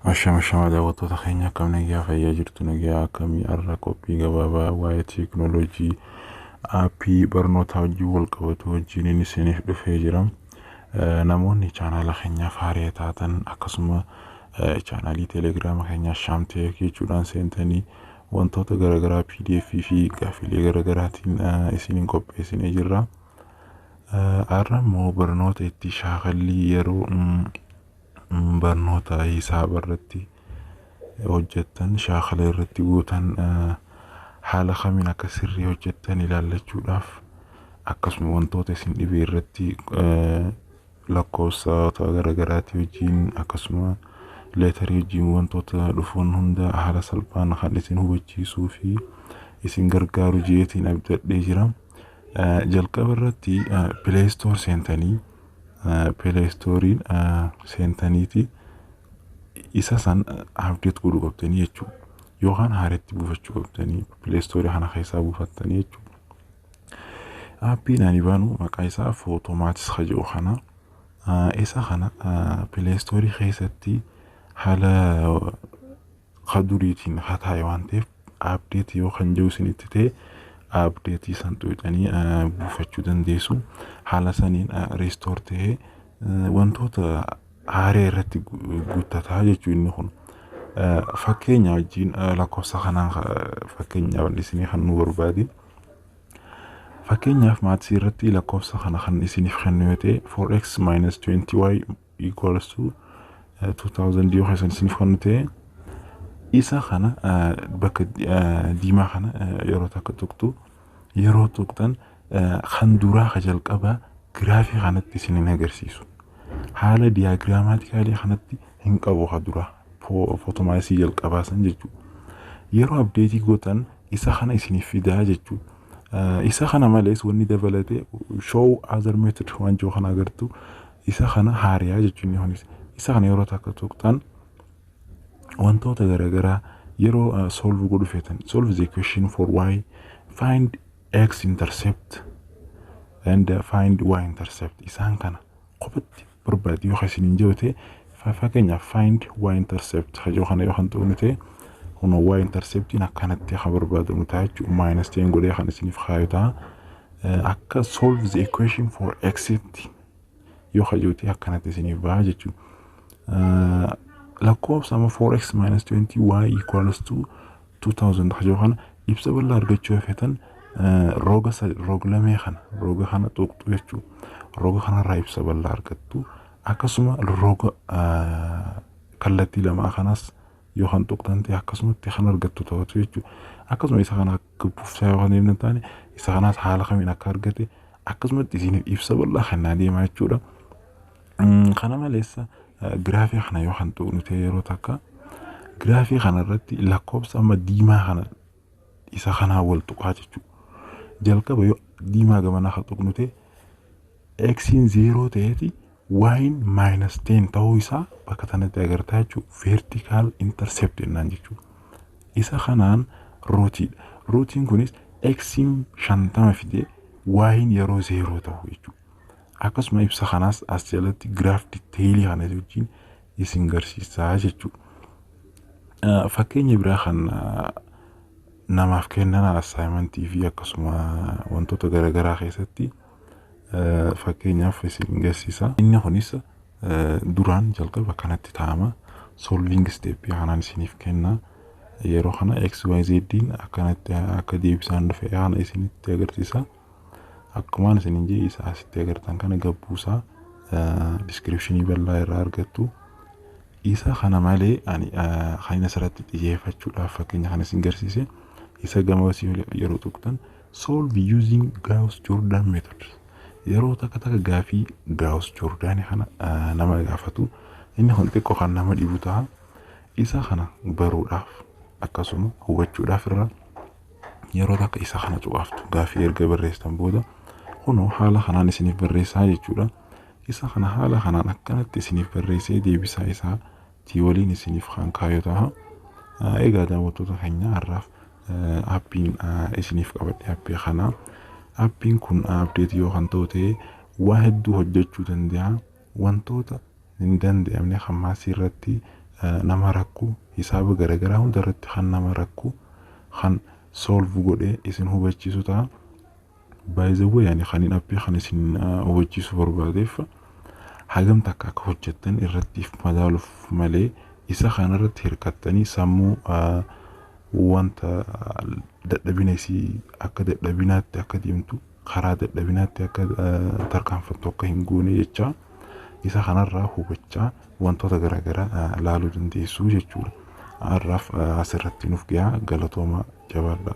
Ashama daawwattoota keenya akkam nagaa fayyaa jirtu nagaa akkamii har'a qophii gabaabaa waa'ee teekinooloojii aappii barnootaa wajjin wal qabatu wajjin isiniif dhufee jira. Namoonni chaanaala keenyaaf haaraa taatan akkasuma chaanaalii teelegiraama keenyaa shaamtee jechuudhaan seentanii wantoota garaagaraa PDF fi gaaffilee garaagaraatiin isiniin qopheessinee jirra. Har'a immoo barnoota itti shaakallii yeroo barnoota hisaaba irratti hojjettan shaakala irratti guutan haala kamiin akka sirrii hojjettan ilaallachuudhaaf akkasuma wantoota isin dhibee irratti lakkoofsa garaagaraatii wajjin akkasuma leetarii wajjin wantoota dhufuun hunda haala salphaan kan isin hubachiisuu fi isin gargaaru jeetiin abdadhee jira. Jalqaba irratti Play Store seentanii Play Storein seentaniiti isa san update godhuu qabdanii jechuudha. Yookaan haaratti buufachuu qabdanii Play Store kana keessaa buufattanii jechuudha. Aappiin ani baanu maqaa isaa Photomatis jedhu kana isa kana Play Store keessatti haala kaduriitiin hataa'e waan ta'eef update yoo kan jiru isinitti ta'e update san tuqxanii buufachuu dandeessu. Haala saniin restore ta'ee wantoota haaraa irratti guuttataa jechuu inni kun. Fakkeenya wajjin lakkoofsa kanaan fakkeenyaaf isinii kan nu barbaade. Fakkeenyaaf maatii irratti lakkoofsa kana kan isiniif kennu yoo ta'e 4x minus 20y equals to 2000 yoo keessan isiniif kennu ta'e isa kana bakka diimaa kana yeroo takka tuqxu yeroo tuqxan kan duraa ka jalqaba giraafii kanatti isinin agarsiisu. Haala diyaagiraamaatikaalii kanatti hin qabu ka duraa Photomatisii jalqabaa san jechuudha. Yeroo abdeetii gootan isa kana isiniif fidaa jechuudha. Isa kana malees wanni dabalatee show other method waan jiru kana agartu isa kana haariyaa jechuun isa kana yeroo takka tuqxan wantoota garaagaraa yeroo solve godhu feetan solve the equation for y, find x intercept and find y intercept isaan kana qophatti barbaadi yoo isiniin joote fakkeenyaaf find y intercept hajoo kana yoo kan ta'u ta'e kun y interceptiin akkanatti kan barbaadamu ta'a jechuudha. Minus 10 godhee kan isiniif kaayu ta'a akka solve the equation for x yoo hajoote akkanatti isiniif ba'a jechuudha. Lakkoofsa 4x minus 20y equals to 2000 hajoo kana ibsa bal'aa argachuu feetan roga lamee kana roga kana tuqxu jechuudha. Roga kanarraa ibsa bal'aa argattu akkasuma roga kallattii lamaa kanas yoo kan tuqxan ta'e akkasumatti kan argattu ta'atu jechuudha. Akkasuma isa kana akka buufsaa yoo kan hin taane isa kanaas haala kamiin akka argate akkasumatti isiniif ibsa bal'aa kan deemaa jechuudha. Kana malees giraafii kana yoo kan tuqnu ta'e yeroo takka giraafii kana irratti lakkoofsa amma diimaa kana isa kanaa wal tuqaa jechuudha. Jalqaba yoo diimaa gamanaa kan tuqnu ta'e x'n 0 ta'eeti y'n minus 10 ta'uu isaa bakka kanatti agartaa jechuudha. Vertical intercept jennaan jechuudha. Isa kanaan rootiidha. Rootiin kunis x'n 50 fidee y'n yeroo 0 ta'u jechuudha. Akkasuma ibsa kanaas as jalatti graaf diteelii kana wajjin isin garsiisaa jechuudha. Fakkeenya biraa kan namaaf kennan assignmentii fi akkasuma wantoota garaagaraa keessatti fakkeenyaaf isin garsiisa. Inni kunis duraan jalqaba kanatti taa'ama solving step kanaan isiniif kenna. Yeroo kana XYZ'n akkanatti akka deebisaan dhufe kana isinitti agarsiisa. Akkumaan isinin jee isa asitti agartan kana gabbuusaa descriptionii bal'aa irraa argattu. Isa kana malee ani kan asirratti xiyyeeffachuudhaaf fakkeenya kana isin garsiise isa gamasii yeroo tuqxan solve using Gauss-Jordan method. Yeroo takka gaafii Gauss-Jordan kana nama gaafatu inni kun xiqqoo kan nama dhibu ta'a. Isa kana baruudhaaf akkasuma hubachuudhaaf irra yeroo takka isa kana cuqaaftu gaafii erga barreessitan booda kunoo haala kanaan isiniif barreessaa jechuudha. Isa kana haala kanaan akkanatti isiniif barreessee deebisaa isaa waliin isiniif kan kaayoo ta'a. Egaa daawwattoota keenya har'aaf aappiin isiniif qabadhe aappii kana. Aappiin kun update yoo kan ta'u ta'e waa hedduu hojjechuu danda'a. Wantoota hin danda'amne hammaasii irratti nama rakku hisaaba garagaraa hundarratti kan nama rakku kan solve godhee isin hubachiisu ta'a. By the way yani kan appii kan isin hubachiisu barbaadeef hagam takka akka hojjettan irrattiif madaaluuf malee isa kanarratti hirkattanii sammuu wanta dadhabina isii akka dadhabinaatti akka deemtu karaa dadhabinaatti akka tarkaanfattu akka hin goone jecha isa kanarraa hubachaa wantoota garaagaraa laaluu dandeessu jechuudha. Har'aaf asirratti nuuf gahaa galatooma jabaadha.